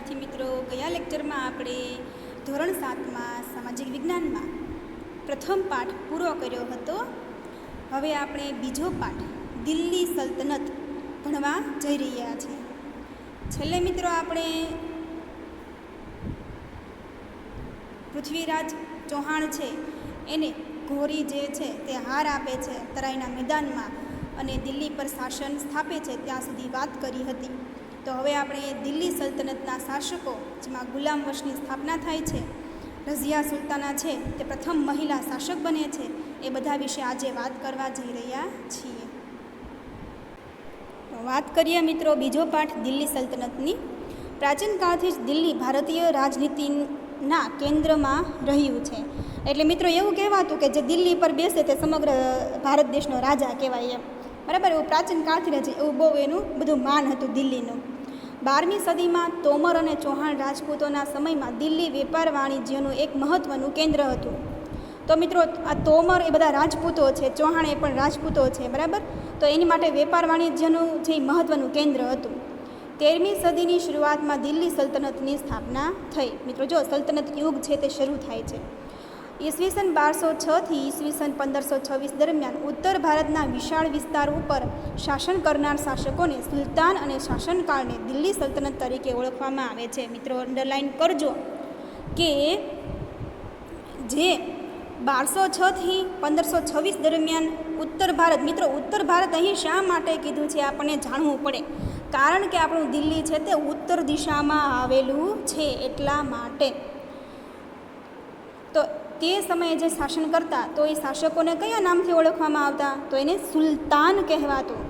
વિદ્યાર્થી મિત્રો, ગયા લેક્ચરમાં આપણે ધોરણ 7માં સામાજિક વિજ્ઞાનમાં પ્રથમ પાઠ પૂરો કર્યો હતો. હવે આપણે બીજો પાઠ દિલ્હી સલ્તનત ભણવા જઈ રહ્યા છીએ. છેલ્લે મિત્રો આપણે પૃથ્વીરાજ ચૌહાણ છે એને ઘોરી જે છે તે હાર આપે છે તરાઈના મેદાનમાં અને દિલ્હી પર શાસન સ્થાપે છે ત્યાં સુધી વાત કરી હતી. તો હવે આપણે દિલ્હી સલ્તનતના શાસકો, જેમાં ગુલામ વંશની સ્થાપના થાય છે, રઝિયા સુલતાના છે તે પ્રથમ મહિલા શાસક બને છે, એ બધા વિશે આજે વાત કરવા જઈ રહ્યા છીએ. તો વાત કરીએ મિત્રો બીજો પાઠ દિલ્હી સલ્તનતની. પ્રાચીન કાળથી જ દિલ્હી ભારતીય રાજનીતિના કેન્દ્રમાં રહ્યું છે. એટલે મિત્રો એવું કહેવાતું કે જે દિલ્હી પર બેસે તે સમગ્ર ભારત દેશનો રાજા કહેવાય એમ, બરાબર. એવું પ્રાચીન કાળથી જ એવું બહુ એનું બધું માન હતું દિલ્હીનું. 12મી સદીમાં તોમર અને ચૌહાણ રાજપૂતોના સમયમાં દિલ્હી વેપાર વાણિજ્યનું એક મહત્ત્વનું કેન્દ્ર હતું. તો મિત્રો આ તોમર એ બધા રાજપૂતો છે, ચૌહાણ એ પણ રાજપૂતો છે, બરાબર. તો એની માટે વેપાર વાણિજ્યનું જે મહત્ત્વનું કેન્દ્ર હતું. 13મી સદીની શરૂઆતમાં દિલ્હી સલ્તનતની સ્થાપના થઈ. મિત્રો જો સલ્તનત યુગ છે તે શરૂ થાય છે. ઈસવીસન 1206થી ઈસવીસન 1526 દરમિયાન ઉત્તર ભારતના વિશાળ વિસ્તાર ઉપર શાસન કરનાર શાસકોને સુલતાન અને શાસનકાળને દિલ્હી સલ્તનત તરીકે ઓળખવામાં આવે છે. મિત્રો અંડરલાઇન કરજો કે જે 1206થી 1526 દરમિયાન ઉત્તર ભારત, મિત્રો ઉત્તર ભારત અહીં શા માટે કીધું છે આપણને જાણવું પડે, કારણ કે આપણું દિલ્હી છે તે ઉત્તર દિશામાં આવેલું છે એટલા માટે. તો તે સમયે જે શાસન કરતા તો એ શાસકોને કયા નામથી ઓળખવામાં આવતા, તો એને સુલતાન કહેવાતું.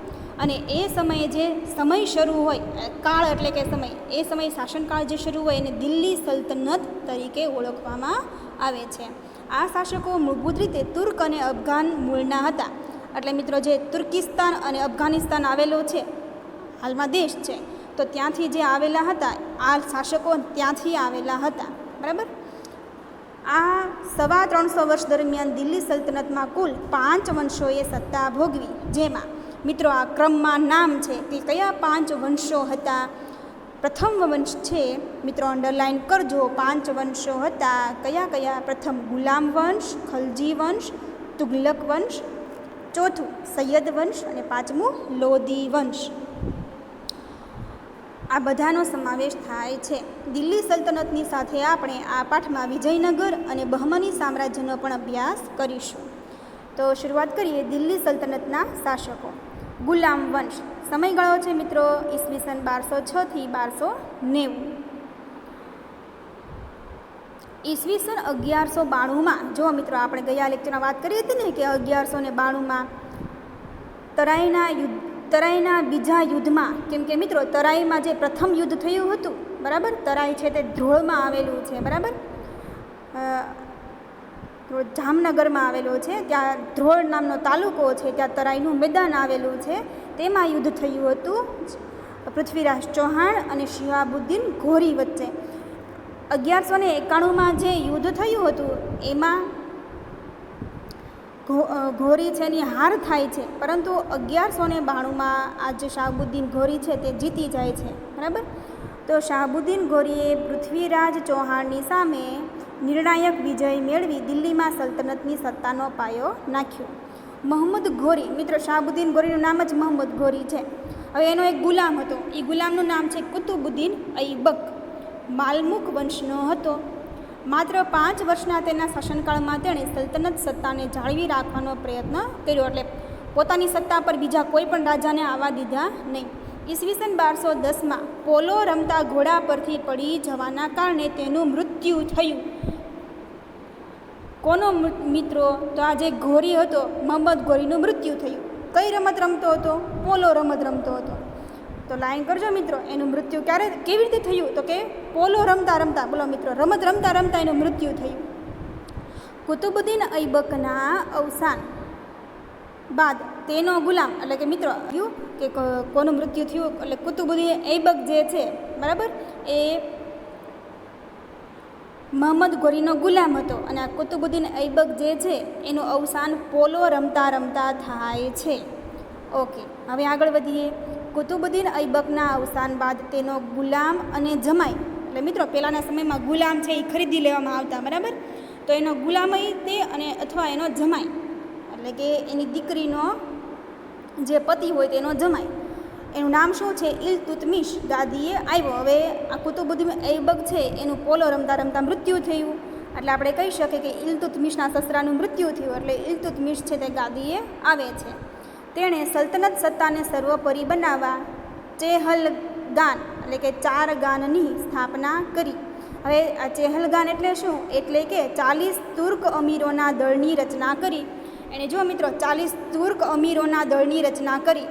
અને એ સમયે જે સમય શરૂ હોય, કાળ એટલે કે સમય, એ સમયે શાસનકાળ જે શરૂ હોય એને દિલ્હી સલ્તનત તરીકે ઓળખવામાં આવે છે. આ શાસકો મૂળભૂત રીતે તુર્ક અને અફઘાન મૂળના હતા. એટલે મિત્રો જે તુર્કિસ્તાન અને અફઘાનિસ્તાન આવેલો છે, હાલમાં દેશ છે, તો ત્યાંથી જે આવેલા હતા આ શાસકો ત્યાંથી આવેલા હતા, બરાબર. આ 350 વર્ષ દરમિયાન દિલ્હી સલ્તનતમાં કુલ 5 વંશોએ સત્તા ભોગવી. જેમાં મિત્રો આ ક્રમમાં નામ છે કે કયા 5 વંશો હતા. પ્રથમ વંશ છે મિત્રો અંડરલાઇન કરજો, 5 વંશો હતા કયા કયા. પ્રથમ ગુલામ વંશ, ખલજી વંશ, તુગલક વંશ, ચોથું સૈયદ વંશ અને પાંચમું લોધી વંશ. આ બધાનો સમાવેશ થાય છે. દિલ્હી સલ્તનતની સાથે આપણે આ પાઠમાં વિજયનગર અને બહમની સામ્રાજ્યનો પણ અભ્યાસ કરીશું. તો શરૂઆત કરીએ દિલ્હી સલ્તનતના શાસકો. ગુલામ વંશ સમયગાળો છે મિત્રો ઈસવીસન 1206થી 1290. ઈસવીસન 1192માં, જો મિત્રો આપણે ગયા લેક્ચરમાં વાત કરી હતી ને કે 1192માં તરાઈના બીજા યુદ્ધમાં, કેમ કે મિત્રો તરાઈમાં જે પ્રથમ યુદ્ધ થયું હતું, બરાબર, તરાઈ છે તે ધ્રોળમાં આવેલું છે, બરાબર, જામનગરમાં આવેલો છે. ત્યાં ધ્રોળ નામનો તાલુકો છે, ત્યાં તરાઈનું મેદાન આવેલું છે. તેમાં યુદ્ધ થયું હતું પૃથ્વીરાજ ચૌહાણ અને શિહાબુદ્દીન ઘોરી વચ્ચે. 1191માં જે યુદ્ધ થયું હતું એમાં ઘોરી છે એની હાર થાય છે, પરંતુ 1192માં આ જે શહાબુદ્દીન ઘોરી છે તે જીતી જાય છે, બરાબર. તો શહાબુદ્દીન ઘોરીએ પૃથ્વીરાજ ચૌહાણની સામે નિર્ણાયક વિજય મેળવી દિલ્હીમાં સલ્તનતની સત્તાનો પાયો નાખ્યો. મોહમ્મદ ઘોરી, મિત્રો શહાબુદ્દીન ઘોરીનું નામ જ મોહમ્મદ ઘોરી છે. હવે એનો એક ગુલામ હતો, એ ગુલામનું નામ છે કુતુબુદ્દીન ઐબક. માલમુક વંશનો હતો. માત્ર 5 વર્ષના તેના શાસનકાળમાં તેણે સલ્તનત સત્તાને જાળવી રાખવાનો પ્રયત્ન કર્યો. એટલે પોતાની સત્તા પર બીજા કોઈ પણ રાજાને આવવા દીધા નહીં. ઈસવીસન 1210માં પોલો રમતા ઘોડા પરથી પડી જવાના કારણે તેનું મૃત્યુ થયું. કોનો મિત્રો? તો આ જે ઘોરી હતો મોહમ્મદ ઘોરીનું મૃત્યુ થયું. કઈ રમત રમતો હતો? પોલો રમત રમતો હતો. તો લાઈન કરજો મિત્રો, એનું મૃત્યુ કેવી રીતે થયું? તો કે પોલો રમતા રમતા, બોલો મિત્રો, રમત રમતા રમતા એનું મૃત્યુ થયું. કુતુબુદ્દીન ઐબકના અવસાન બાદ તેનો ગુલામ, એટલે કે મિત્રો થયું કે કોનું મૃત્યુ થયું, એટલે કુતુબુદ્દીન ઐબક જે છે, બરાબર, એ મોહમ્મદ ઘોરીનો ગુલામ હતો. અને આ કુતુબુદ્દીન ઐબક જે છે એનું અવસાન પોલો રમતા રમતા થાય છે. ઓકે, હવે આગળ વધીએ. કુતુબુદ્દીન ઐબકના અવસાન બાદ તેનો ગુલામ અને જમાઈ એટલે મિત્રો પહેલાંના સમયમાં ગુલામ છે એ ખરીદી લેવામાં આવતા, બરાબર. તો એનો ગુલામય તે અને અથવા એનો જમાઈ, એટલે કે એની દીકરીનો જે પતિ હોય તેનો જમાઈ, એનું નામ શું છે? ઇલ્તુત્મિશ ગાદીએ આવ્યો. હવે આ કુતુબુદ્દીન ઐબક છે એનું પોલો રમતા રમતા મૃત્યુ થયું, એટલે આપણે કહી શકીએ કે ઇલ્તુત્મિશના સસરાનું મૃત્યુ થયું, એટલે ઇલ્તુત્મિશ છે તે ગાદીએ આવે છે. તેણે સલ્તનત સત્તાને સર્વોપરી બનાવવા ચેહલગાન એટલે કે 4 ગાનની સ્થાપના કરી. હવે આ ચેહલગાન એટલે શું? એટલે કે 40 તુર્ક અમીરોના દળની રચના કરી. એણે જો મિત્રો 40 તુર્ક અમીરોના દળની રચના કરી.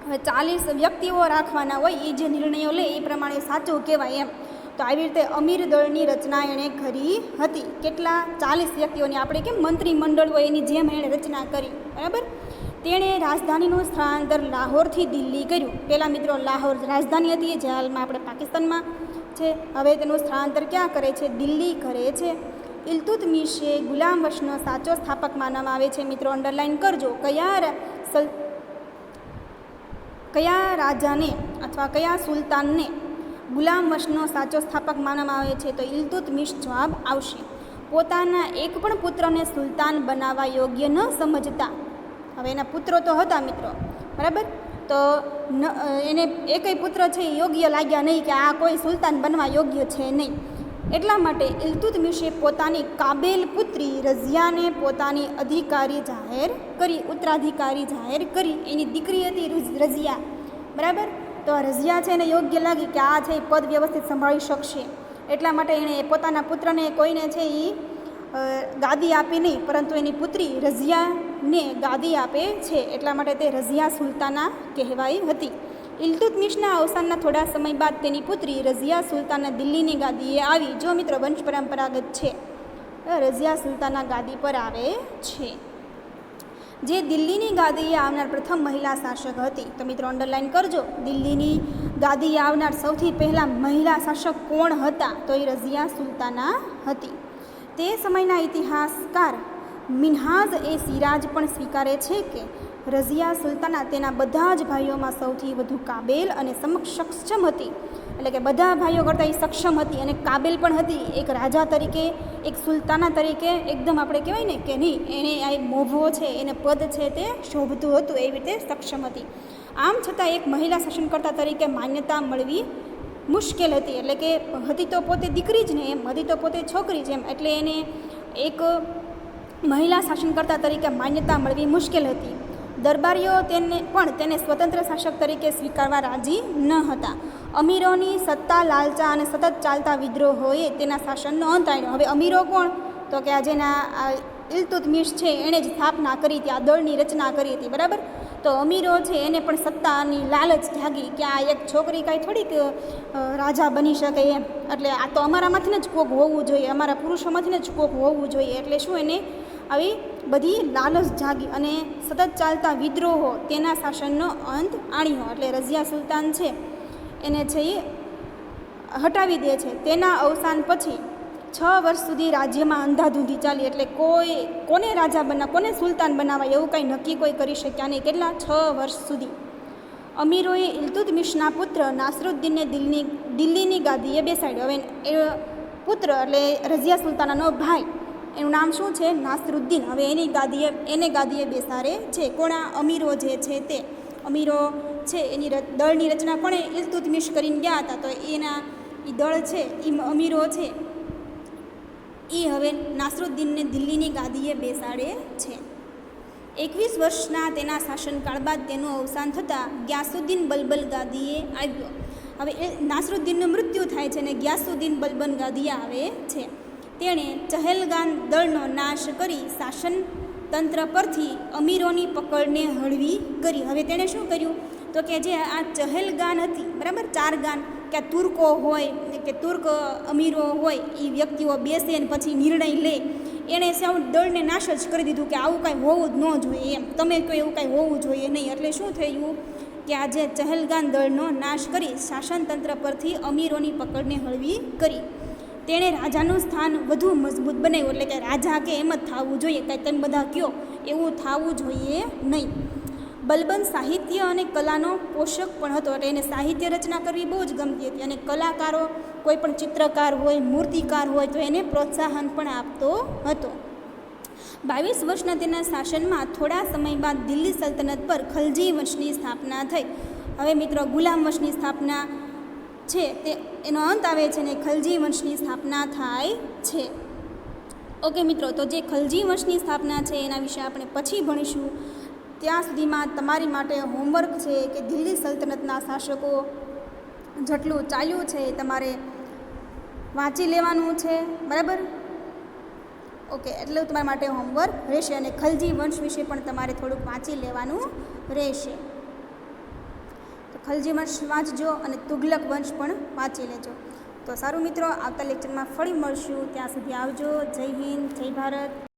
હવે 40 વ્યક્તિઓ રાખવાના હોય, એ જે નિર્ણયો લે એ પ્રમાણે સાચું કહેવાય એમ. તો આવી રીતે અમીર દળની રચના એણે કરી હતી. કેટલા? 40 વ્યક્તિઓની, આપણે કેમ મંત્રીમંડળ હોય એની જેમ એણે રચના કરી, બરાબર. તેણે રાજધાનીનું સ્થળાંતર લાહોરથી દિલ્હી કર્યું. પહેલાં મિત્રો લાહોર રાજધાની હતી, જે હાલમાં આપણે પાકિસ્તાનમાં છે. હવે તેનું સ્થળાંતર ક્યાં કરે છે? દિલ્હી કરે છે. ઇલ્તુત્મિશે ગુલામ વંશનો સાચો સ્થાપક માનવામાં આવે છે. મિત્રો અંડરલાઇન કરજો, કયા રાજાને અથવા કયા સુલતાનને ગુલામ વંશનો સાચો સ્થાપક માનવામાં આવે છે? તો ઇલ્તુત્મિશ જવાબ આવશે. પોતાના એક પણ પુત્રને સુલતાન બનાવવા યોગ્ય ન સમજતા, હવે એના પુત્રો તો હતા મિત્રો, બરાબર, તો એને એકેય પુત્ર છે એ યોગ્ય લાગ્યા નહીં, કે આ કોઈ સુલતાન બનવા યોગ્ય છે નહીં. એટલા માટે ઇલ્તુત્મિશે પોતાની કાબેલ પુત્રી રઝિયાને પોતાની અધિકારી જાહેર કરી, ઉત્તરાધિકારી જાહેર કરી. એની દીકરી હતી રઝિયા, બરાબર. તો રઝિયા છે એને યોગ્ય લાગી કે આ છે એ પદ વ્યવસ્થિત સંભાળી શકશે, એટલા માટે એણે પોતાના પુત્રને કોઈને છે એ ગાદી આપી નહીં, પરંતુ એની પુત્રી રઝિયાને ગાદી આપે છે. એટલા માટે તે રઝિયા સુલતાના કહેવાઈ હતી. ઇલ્તુત્મિશના અવસાનના થોડા સમય બાદ તેની પુત્રી રઝિયા સુલતાના દિલ્હીની ગાદીએ આવી. જો મિત્રો વંશ પરંપરાગત છે, રઝિયા સુલતાના ગાદી પર આવે છે, જે દિલ્હીની ગાદીએ આવનાર પ્રથમ મહિલા શાસક હતી. તો મિત્રો અંડરલાઇન કરજો, દિલ્હીની ગાદીએ આવનાર સૌથી પહેલાં મહિલા શાસક કોણ હતા? તો એ રઝિયા સુલતાના હતી. તે સમયના ઇતિહાસકાર મિન્હાજ એ સિરાજ પણ સ્વીકારે છે કે રઝિયા સુલતાના તેના બધા જ ભાઈઓમાં સૌથી વધુ કાબેલ અને સક્ષમ હતી. એટલે કે બધા ભાઈઓ કરતાં એ સક્ષમ હતી અને કાબેલ પણ હતી. એક રાજા તરીકે, એક સુલતાના તરીકે એકદમ આપણે કહેવાય ને કે નહીં, એને આ મોભો છે, એને પદ છે તે શોભતું હતું, એવી રીતે સક્ષમ હતી. આમ છતાં એક મહિલા શાસનકર્તા તરીકે માન્યતા મળવી મુશ્કેલ હતી. એટલે કે હતી તો પોતે દીકરી જ ને, એમ હતી તો પોતે છોકરી જ એમ, એટલે એને એક મહિલા શાસનકર્તા તરીકે માન્યતા મળવી મુશ્કેલ હતી. દરબારીઓ તેને સ્વતંત્ર શાસક તરીકે સ્વીકારવા રાજી ન હતા. અમીરોની સત્તા, લાલચા અને સતત ચાલતા વિદ્રોહોએ તેના શાસનનો અંત આવ્યો. હવે અમીરો કોણ? તો કે આ જેના ઇલ્તુત્મિશ છે એણે જ સ્થાપના કરી હતી, આ દળની રચના કરી હતી, બરાબર. તો અમીરો છે એને પણ સત્તાની લાલચ જાગી કે આ એક છોકરી કાંઈ થોડીક રાજા બની શકે એમ, એટલે આ તો અમારામાંથી જ કોક હોવું જોઈએ, અમારા પુરુષોમાંથી જ કોક હોવું જોઈએ. એટલે શું, એને આવી બધી લાલચ જાગી અને સતત ચાલતા વિદ્રોહો તેના શાસનનો અંત આણ્યો. એટલે રઝિયા સુલતાન છે એને છે એ હટાવી દે છે. તેના અવસાન પછી 6 વર્ષ સુધી રાજ્યમાં અંધાધૂંધી ચાલી. એટલે કોને રાજા કોને સુલતાન બનાવવા એવું કંઈ નક્કી કોઈ કરી શક્યા નહીં. કેટલા? 6 વર્ષ સુધી. અમીરોએ ઇલ્તુત્મિશના પુત્ર નાસરુદ્દીનને દિલ્હીની ગાદીએ બેસાડ્યો. હવે એ પુત્ર એટલે રઝિયા સુલતાનાનો ભાઈ, એનું નામ શું છે? નાસરુદ્દીન. હવે એને ગાદીએ બેસાડે છે. કોણા? અમીરો જે છે તે અમીરો છે એની દળની રચના કોણે? ઇલ્તુત્મિશ કરીને ગયા હતા. તો એના દળ છે એ અમીરો છે એ હવે નાસરુદ્દીનને દિલ્હીની ગાદીએ બેસાડે છે. 21 વર્ષના તેના શાસનકાળ બાદ તેનું અવસાન થતાં ગ્યાસુદ્દીન બલબન ગાદીએ આવ્યો. હવે નાસરુદ્દીનનું મૃત્યુ થાય છે અને ગ્યાસુદ્દીન બલબન ગાદીએ આવે છે. તેણે ચહેલગાન દળનો નાશ કરી શાસન તંત્ર પરથી અમીરોની પકડને હળવી કરી. હવે તેણે શું કર્યું? તો કે જે આ ચહેલગાન હતી, બરાબર, 4 ગાન, કે તુર્કો હોય કે તુર્ક અમીરો હોય એ વ્યક્તિઓ બેસે અને પછી નિર્ણય લે, એણે સૌ દળને નાશ જ કરી દીધું કે આવું કાંઈ હોવું જ ન જોઈએ એમ, તમે કહો એવું કાંઈ હોવું જોઈએ નહીં. એટલે શું થયું કે આ જે ચહેલગાન દળનો નાશ કરી શાસનતંત્ર પરથી અમીરોની પકડને હળવી કરી. તેણે રાજાનું સ્થાન વધુ મજબૂત બનાવ્યું. એટલે કે રાજા કે એમ જ થવું જોઈએ, કાંઈ તમે બધા કહો એવું થવું જોઈએ નહીં. બલબન સાહિત્ય અને કલાનો પોષક પણ હતો. એટલે એને સાહિત્ય રચના કરવી બહુ જ ગમતી હતી અને કલાકારો કોઈ પણ ચિત્રકાર હોય, મૂર્તિકાર હોય તો એને પ્રોત્સાહન પણ આપતો હતો. 22 વર્ષના તેના શાસનમાં થોડા સમય બાદ દિલ્હી સલ્તનત પર ખલજી વંશની સ્થાપના થઈ. હવે મિત્રો ગુલામ વંશની સ્થાપના છે તે એનો અંત આવે છે ને ખલજી વંશની સ્થાપના થાય છે. ઓકે મિત્રો, તો જે ખલજી વંશની સ્થાપના છે એના વિશે આપણે પછી ભણીશું. ત્યાં સુધીમાં તમારી માટે હોમવર્ક છે કે દિલ્હી સલ્તનતના શાસકો જેટલું ચાલ્યું છે એ તમારે વાંચી લેવાનું છે, બરાબર? ઓકે, એટલે તમારા માટે હોમવર્ક રહેશે અને ખલજી વંશ વિશે પણ તમારે થોડુંક વાંચી લેવાનું રહેશે. તો ખલજી વંશ વાંચજો અને તુગલક વંશ પણ વાંચી લેજો. તો સારું મિત્રો, આવતા લેક્ચરમાં ફરી મળશું. ત્યાં સુધી આવજો. જય હિન્દ, જય ભારત.